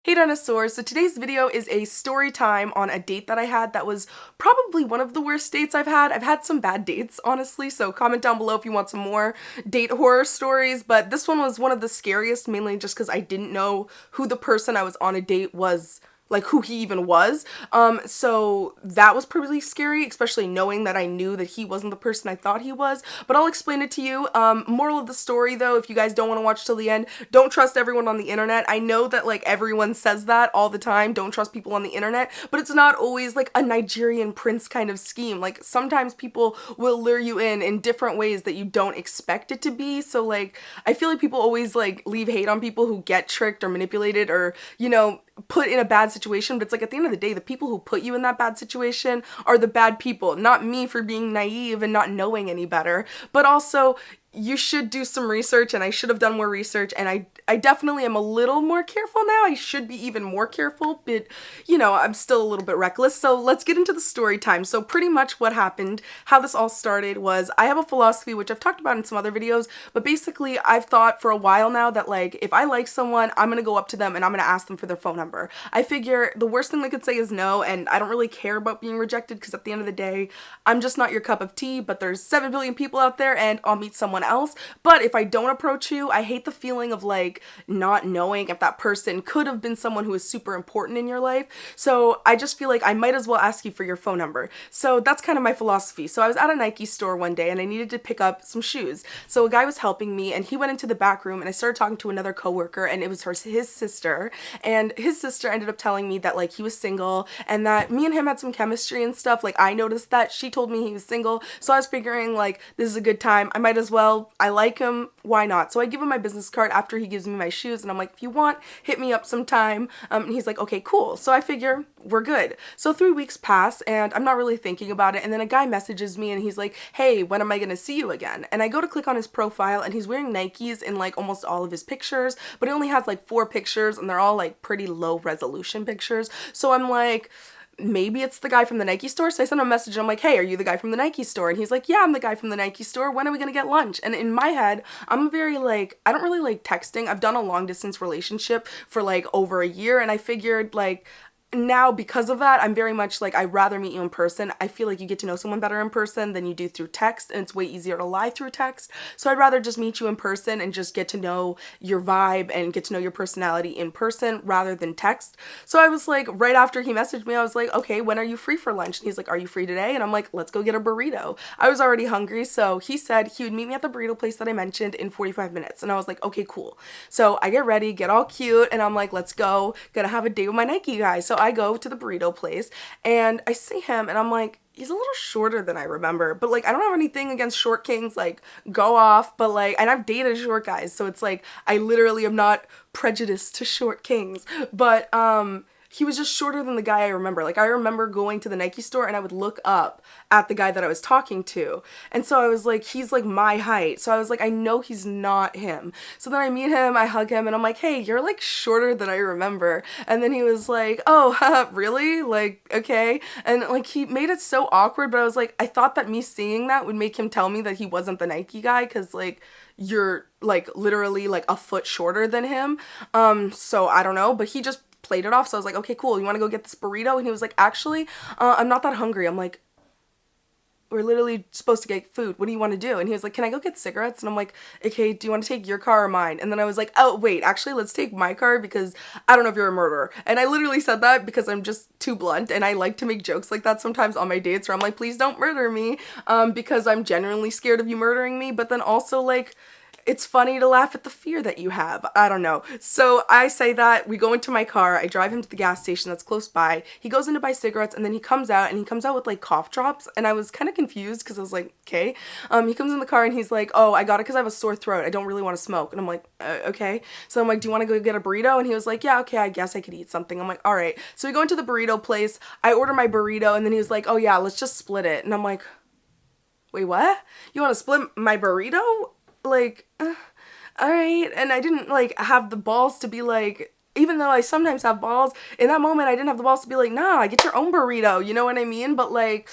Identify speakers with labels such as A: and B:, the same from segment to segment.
A: Hey dinosaurs, so today's video is a story time on a date that I had that was probably one of the worst dates I've had. I've had some bad dates, honestly, so comment down below if you want some more date horror stories, but this one was one of the scariest, mainly just because I didn't know who the person I was on a date was, like who he even was. So that was pretty scary, especially knowing that I knew that he wasn't the person I thought he was, but I'll explain it to you. Moral of the story though, if you guys don't want to watch till the end, don't trust everyone on the internet. I know that like everyone says that all the time, don't trust people on the internet, but it's not always like a Nigerian prince kind of scheme. Like sometimes people will lure you in different ways that you don't expect it to be. So like I feel like people always like leave hate on people who get tricked or manipulated or, you know, put in a bad situation, but it's like at the end of the day, the people who put you in that bad situation are the bad people, not me for being naive and not knowing any better, but also you should do some research, and I should have done more research, and I definitely am a little more careful now. I should be even more careful, but you know, I'm still a little bit reckless. So let's get into the story time. So pretty much what happened, how this all started was I have a philosophy, which I've talked about in some other videos, but basically I've thought for a while now that like if I like someone, I'm gonna go up to them and I'm gonna ask them for their phone number. I figure the worst thing they could say is no, and I don't really care about being rejected because at the end of the day, I'm just not your cup of tea, but there's 7 billion people out there and I'll meet someone else. But if I don't approach you, I hate the feeling of like not knowing if that person could have been someone who is super important in your life. So I just feel like I might as well ask you for your phone number. So that's kind of my philosophy. So I was at a Nike store one day and I needed to pick up some shoes. So a guy was helping me and he went into the back room and I started talking to another coworker, and it was his sister, and his sister ended up telling me that like he was single and that me and him had some chemistry and stuff. Like I noticed that she told me he was single, so I was figuring like this is a good time, I might as well, I like him, why not? So I give him my business card after he gives me my shoes and I'm like, if you want, hit me up sometime. And he's like, okay, cool. So I figure we're good. So 3 weeks pass and I'm not really thinking about it, and then a guy messages me and he's like, hey, when am I gonna see you again? And I go to click on his profile and he's wearing Nikes in like almost all of his pictures, but he only has like 4 pictures and they're all like pretty low resolution pictures. So I'm like, maybe it's the guy from the Nike store. So I sent him a message. I'm like, hey, are you the guy from the Nike store? And he's like, yeah, I'm the guy from the Nike store. When are we gonna get lunch? And in my head, I'm very like, I don't really like texting. I've done a long distance relationship for like over a year, and I figured like now because of that, I'm very much like, I'd rather meet you in person. I feel like you get to know someone better in person than you do through text, and it's way easier to lie through text. So I'd rather just meet you in person and just get to know your vibe and get to know your personality in person rather than text. So I was like, right after he messaged me, I was like, okay, when are you free for lunch? And he's like, are you free today? And I'm like, let's go get a burrito. I was already hungry, so he said he would meet me at the burrito place that I mentioned in 45 minutes. And I was like, okay, cool. So I get ready, get all cute, and I'm like, let's go, gonna have a date with my Nike guy. So I go to the burrito place and I see him and I'm like, he's a little shorter than I remember, but like I don't have anything against short kings, like go off, but like, and I've dated short guys, so it's like I literally am not prejudiced to short kings, but he was just shorter than the guy I remember. Like I remember going to the Nike store and I would look up at the guy that I was talking to. And so I was like, he's like my height. So I was like, I know he's not him. So then I meet him, I hug him, and I'm like, hey, you're like shorter than I remember. And then he was like, oh, really? Like, okay. And like he made it so awkward, but I was like, I thought that me seeing that would make him tell me that he wasn't the Nike guy, because like you're like literally like a foot shorter than him. So I don't know, but he just played it off. So I was like, okay, cool, you want to go get this burrito? And he was like, actually, I'm not that hungry. I'm like, we're literally supposed to get food, what do you want to do? And he was like, can I go get cigarettes? And I'm like, okay, do you want to take your car or mine? And then I was like, oh wait, actually let's take my car because I don't know if you're a murderer. And I literally said that because I'm just too blunt, and I like to make jokes like that sometimes on my dates where I'm like, please don't murder me, because I'm genuinely scared of you murdering me, but then also like it's funny to laugh at the fear that you have. I don't know. So I say that, we go into my car, I drive him to the gas station that's close by, he goes in to buy cigarettes, and then he comes out, and he comes out with like cough drops, and I was kind of confused because I was like, okay. He comes in the car and he's like, oh, I got it because I have a sore throat, I don't really want to smoke. And I'm like, okay. So I'm like, do you want to go get a burrito? And he was like, yeah, okay, I guess I could eat something. I'm like, all right. So we go into the burrito place, I order my burrito, and then he was like, oh yeah, let's just split it. And I'm like, wait, what? You want to split my burrito? Like, all right. And I didn't like have the balls to be like, even though I sometimes have balls, in that moment I didn't have the balls to be like, nah, get your own burrito, you know what I mean? But like,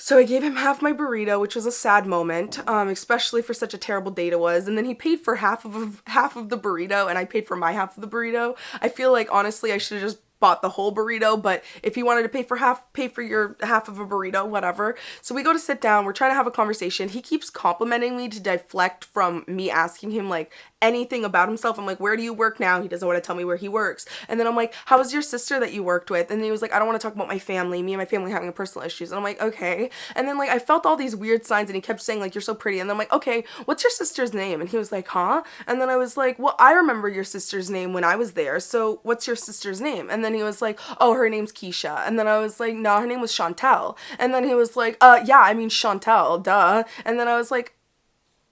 A: So I gave him half my burrito, which was a sad moment, especially for such a terrible date it was. And then he paid for half of the burrito, and I paid for my half of the burrito. I feel like honestly I should have just bought the whole burrito, but if he wanted to pay for your half of a burrito, whatever. So we go to sit down, we're trying to have a conversation. He keeps complimenting me to deflect from me asking him like anything about himself. I'm like, where do you work now? He doesn't want to tell me where he works. And then I'm like, how was your sister that you worked with? And he was like, I don't want to talk about my family, me and my family having personal issues. And I'm like, okay. And then like I felt all these weird signs, and he kept saying like, you're so pretty. And then I'm like, okay, what's your sister's name? And he was like, huh? And then I was like, well, I remember your sister's name when I was there, so what's your sister's name? And then he was like, oh, her name's Keisha. And then I was like, no, her name was Chantel. And then he was like, yeah, I mean Chantel, duh. And then I was like,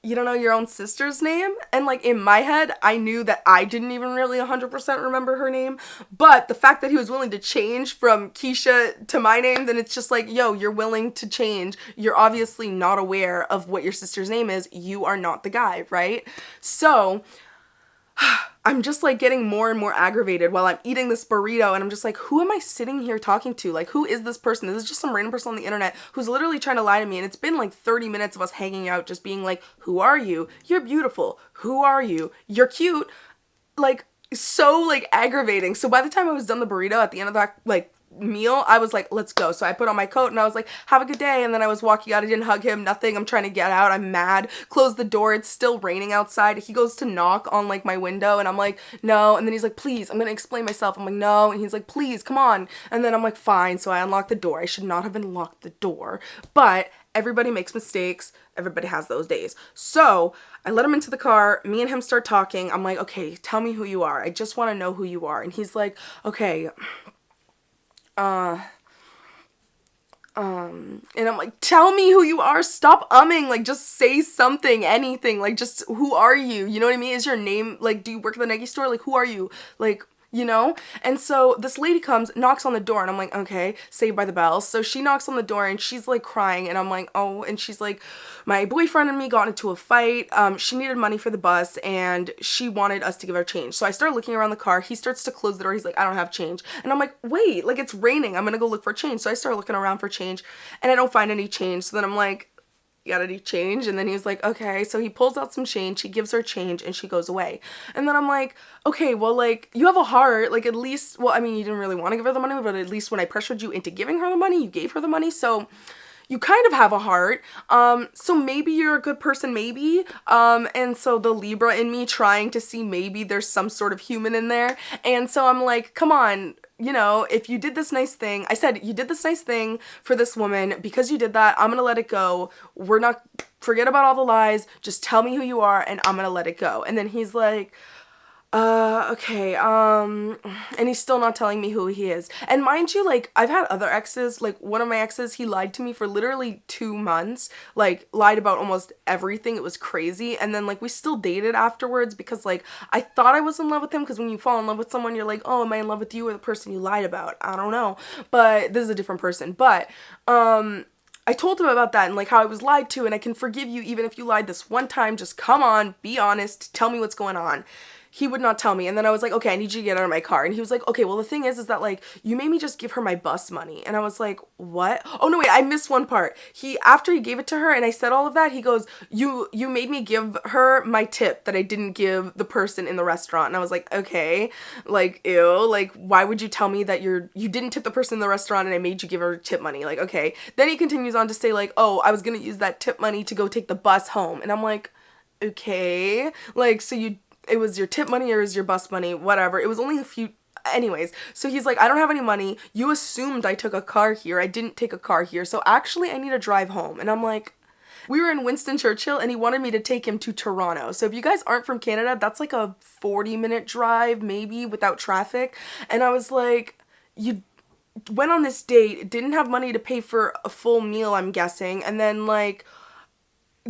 A: you don't know your own sister's name? And like in my head, I knew that I didn't even really 100% remember her name. But the fact that he was willing to change from Keisha to my name, then it's just like, yo, you're willing to change. You're obviously not aware of what your sister's name is. You are not the guy, right? So I'm just like getting more and more aggravated while I'm eating this burrito, and I'm just like, who am I sitting here talking to? Like, who is this person? This is just some random person on the internet who's literally trying to lie to me, and it's been like 30 minutes of us hanging out just being like, who are you? You're beautiful. Who are you? You're cute. Like, so like aggravating. So by the time I was done the burrito at the end of that like meal, I was like, let's go. So I put on my coat and I was like, have a good day. And then I was walking out. I didn't hug him, nothing. I'm trying to get out. I'm mad. Close the door. It's still raining outside. He goes to knock on like my window, and I'm like, no. And then he's like, please, I'm gonna explain myself. I'm like, no. And he's like, please, come on. And then I'm like, fine. So I unlock the door. I should not have unlocked the door, but everybody makes mistakes. Everybody has those days. So I let him into the car. Me and him start talking. I'm like, okay, tell me who you are. I just want to know who you are. And he's like, okay, and I'm like, tell me who you are. Stop umming. Like, just say something, anything. Like, just, who are you? You know what I mean? Is your name, like, do you work at the Nike store? Like, who are you? Like, you know? And so this lady comes, knocks on the door, and I'm like, okay, Saved by the Bell. So she knocks on the door, and she's like crying, and I'm like, oh, and she's like, my boyfriend and me got into a fight. She needed money for the bus, and she wanted us to give her change. So I start looking around the car. He starts to close the door. He's like, I don't have change. And I'm like, wait, like, it's raining. I'm gonna go look for change. So I start looking around for change, and I don't find any change. So then I'm like, you got any change? And then he was like, okay. So he pulls out some change, he gives her change, and she goes away. And then I'm like, okay, well, like, you have a heart, like, at least, well, I mean, you didn't really want to give her the money, but at least when I pressured you into giving her the money, you gave her the money, so you kind of have a heart. So maybe you're a good person, maybe. And so the Libra in me trying to see maybe there's some sort of human in there. And so I'm like, come on, you know, if you did this nice thing, I said, you did this nice thing for this woman, because you did that, I'm gonna let it go. Forget about all the lies, just tell me who you are, and I'm gonna let it go. And then he's like, okay, and he's still not telling me who he is. And mind you, like, I've had other exes, like, one of my exes, he lied to me for literally 2 months, like, lied about almost everything. It was crazy. And then, like, we still dated afterwards, because, like, I thought I was in love with him, because when you fall in love with someone, you're like, oh, am I in love with you or the person you lied about? I don't know, but this is a different person. But, I told him about that and like how I was lied to, and I can forgive you even if you lied this one time. Just come on, be honest, tell me what's going on. He would not tell me. And then I was like, okay, I need you to get out of my car. And he was like, okay, well, the thing is that like, you made me just give her my bus money. And I was like, what? Oh no, wait, I missed one part. After he gave it to her and I said all of that, he goes, you made me give her my tip that I didn't give the person in the restaurant. And I was like, okay, like, ew, like, why would you tell me that you didn't tip the person in the restaurant and I made you give her tip money? Like, okay. Then he continues on to say like, oh, I was gonna use that tip money to go take the bus home. And I'm like, okay, like, so it was your tip money or is your bus money, whatever. It was only a few, anyways. So he's like, I don't have any money. You assumed I took a car here. I didn't take a car here. So actually I need to drive home. And I'm like, we were in Winston Churchill and he wanted me to take him to Toronto. So if you guys aren't from Canada, that's like a 40-minute drive maybe without traffic. And I was like, you went on this date, didn't have money to pay for a full meal, I'm guessing. And then like,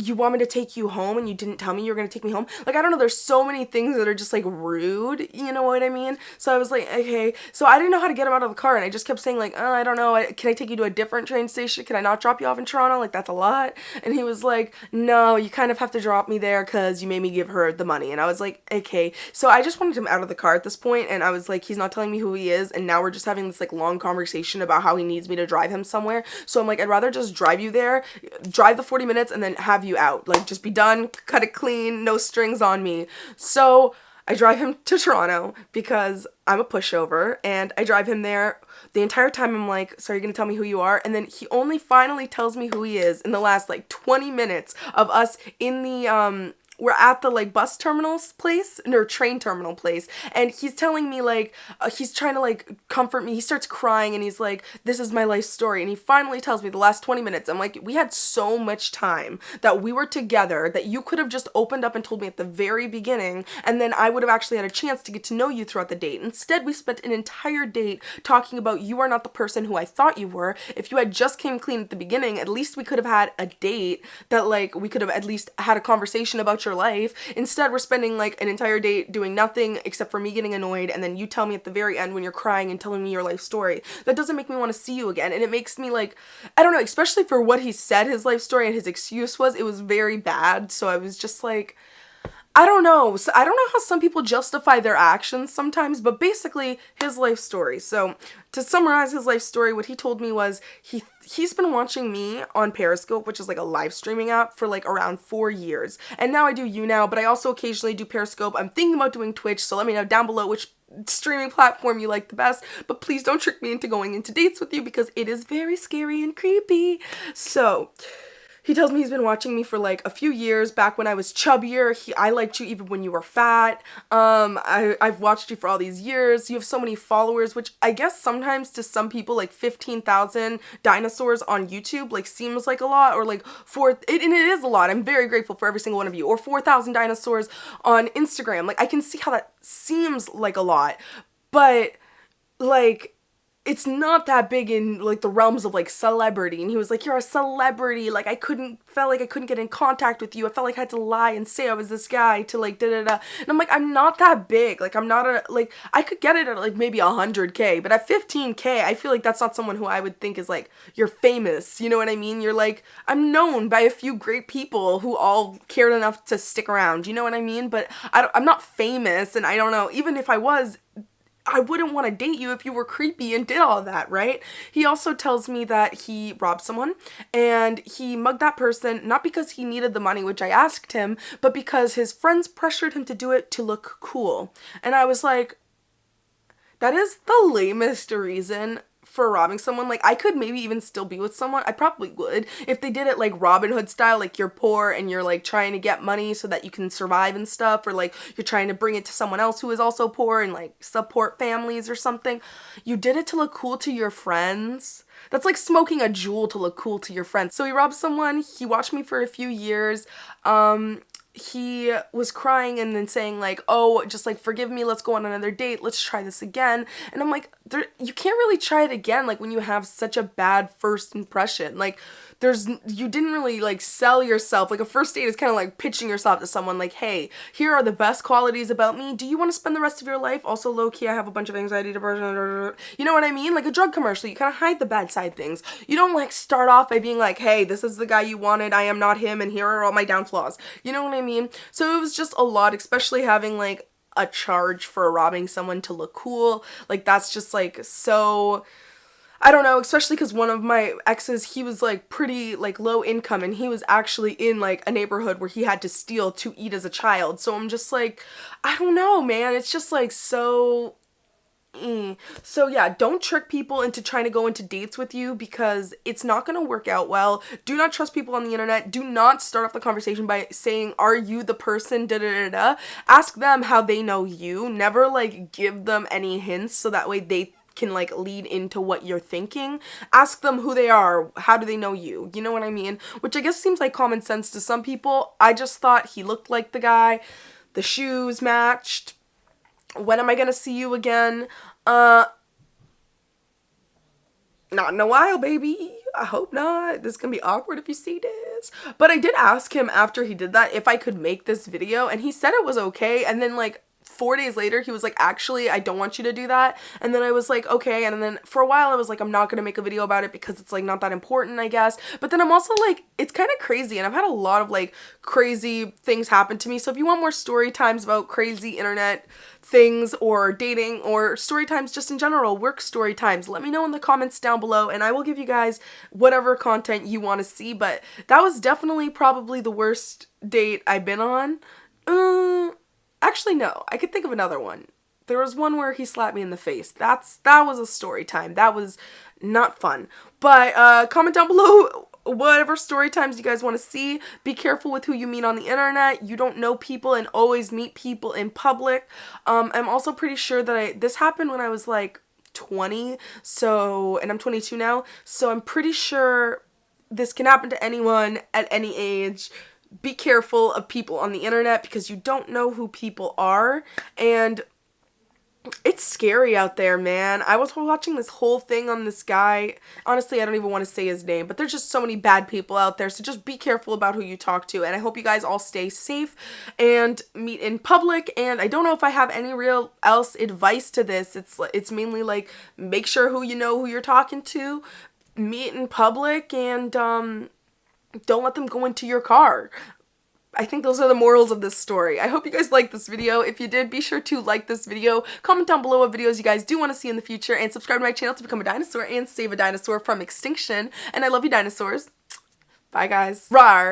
A: you want me to take you home and you didn't tell me you were going to take me home. Like, I don't know, there's so many things that are just like rude, you know what I mean? So I was like, okay. So I didn't know how to get him out of the car, and I just kept saying like, oh, I don't know, can I take you to a different train station? Can I not drop you off in Toronto? Like, that's a lot. And he was like, no, you kind of have to drop me there because you made me give her the money. And I was like, okay. So I just wanted him out of the car at this point, and I was like, he's not telling me who he is, and now we're just having this like long conversation about how he needs me to drive him somewhere. So I'm like, I'd rather just drive you there, drive the 40 minutes, and then have you out. Like, just be done, cut it clean, no strings on me. So I drive him to Toronto because I'm a pushover, and I drive him there. The entire time I'm like, so are you gonna tell me who you are? And then he only finally tells me who he is in the last like 20 minutes of us in the we're at the like bus terminals place, or train terminal place, and he's telling me like, he's trying to like comfort me. He starts crying and he's like, this is my life story. And he finally tells me the last 20 minutes. I'm like, we had so much time that we were together that you could have just opened up and told me at the very beginning, and then I would have actually had a chance to get to know you throughout the date. Instead, we spent an entire date talking about you are not the person who I thought you were. If you had just came clean at the beginning, at least we could have had a date that like we could have at least had a conversation about your life. Instead, we're spending like an entire date doing nothing except for me getting annoyed, and then you tell me at the very end when you're crying and telling me your life story. That doesn't make me want to see you again, and it makes me like, I don't know, especially for what he said his life story and his excuse was, it was very bad. So I was just like, I don't know. So I don't know how some people justify their actions sometimes, but basically his life story. So to summarize his life story, what he told me was he's been watching me on Periscope, which is like a live streaming app, for like around 4 years. And now I do YouNow, but I also occasionally do Periscope. I'm thinking about doing Twitch, so let me know down below which streaming platform you like the best, but please don't trick me into going into dates with you because it is very scary and creepy. So he tells me he's been watching me for like a few years. Back when I was chubbier, I liked you even when you were fat. I've watched you for all these years. You have so many followers, which I guess sometimes to some people like 15,000 dinosaurs on YouTube like seems like a lot, or like and it is a lot. I'm very grateful for every single one of you. Or 4,000 dinosaurs on Instagram. Like, I can see how that seems like a lot, but like, it's not that big in like the realms of like celebrity. And he was like, you're a celebrity, like felt like I couldn't get in contact with you. I felt like I had to lie and say I was this guy to like da-da-da. And I'm like, I'm not that big. Like, I'm not like, I could get it at like maybe 100K, but at 15K, I feel like that's not someone who I would think is like, you're famous, you know what I mean? You're like, I'm known by a few great people who all cared enough to stick around, you know what I mean? But I'm not famous, and I don't know, even if I was, I wouldn't want to date you if you were creepy and did all that, right? He also tells me that he robbed someone, and he mugged that person not because he needed the money, which I asked him, but because his friends pressured him to do it to look cool. And I was like, that is the lamest reason for robbing someone. Like, I could maybe even still be with someone. I probably would if they did it like Robin Hood style, like you're poor and you're like trying to get money so that you can survive and stuff, or like you're trying to bring it to someone else who is also poor and like support families or something. You did it to look cool to your friends. That's like smoking a jewel to look cool to your friends. So he robbed someone. He watched me for a few years. He was crying and then saying like, oh, just like, forgive me, let's go on another date, let's try this again. And I'm like, you can't really try it again, like, when you have such a bad first impression. Like, you didn't really like sell yourself. Like, a first date is kind of like pitching yourself to someone like, hey, here are the best qualities about me, do you want to spend the rest of your life? Also, low-key, I have a bunch of anxiety, depression, you know what I mean? Like a drug commercial, you kind of hide the bad side things. You don't like start off by being like, hey, this is the guy you wanted, I am not him, and here are all my downfalls, you know what I mean? So it was just a lot, especially having like a charge for robbing someone to look cool. Like, that's just like so, I don't know, especially because one of my exes, he was like pretty like low income, and he was actually in like a neighborhood where he had to steal to eat as a child. So I'm just like, I don't know, man, it's just like so So yeah, don't trick people into trying to go into dates with you, because it's not going to work out well. Do not trust people on the internet. Do not start off the conversation by saying, are you the person, da da da da. Ask them how they know you. Never like give them any hints so that way they can like lead into what you're thinking. Ask them who they are. How do they know you? You know what I mean? Which I guess seems like common sense to some people. I just thought he looked like the guy. The shoes matched. When am I gonna see you again? Not in a while, baby. I hope not. This is gonna be awkward if you see this. But I did ask him after he did that if I could make this video, and he said it was okay. And then like 4 days later, he was like, actually, I don't want you to do that. And then I was like, okay. And then for a while, I was like, I'm not gonna make a video about it because it's like not that important, I guess. But then I'm also like, it's kind of crazy, and I've had a lot of like crazy things happen to me. So if you want more story times about crazy internet things or dating or story times just in general, work story times, let me know in the comments down below, and I will give you guys whatever content you want to see. But that was definitely probably the worst date I've been on. Actually, no, I could think of another one. There was one where he slapped me in the face. That was a story time. That was not fun. But comment down below whatever story times you guys want to see. Be careful with who you meet on the internet. You don't know people, and always meet people in public. I'm also pretty sure that this happened when I was like 20, and I'm 22 now, so I'm pretty sure this can happen to anyone at any age. Be careful of people on the internet because you don't know who people are, and it's scary out there, man. I was watching this whole thing on this guy. Honestly, I don't even want to say his name, but there's just so many bad people out there, so just be careful about who you talk to, and I hope you guys all stay safe and meet in public. And I don't know if I have any real else advice to this. It's mainly like, make sure who you're talking to, meet in public, and don't let them go into your car. I think those are the morals of this story. I hope you guys liked this video. If you did, be sure to like this video, comment down below what videos you guys do want to see in the future, and subscribe to my channel to become a dinosaur and save a dinosaur from extinction. And I love you, dinosaurs. Bye, guys. Rawr.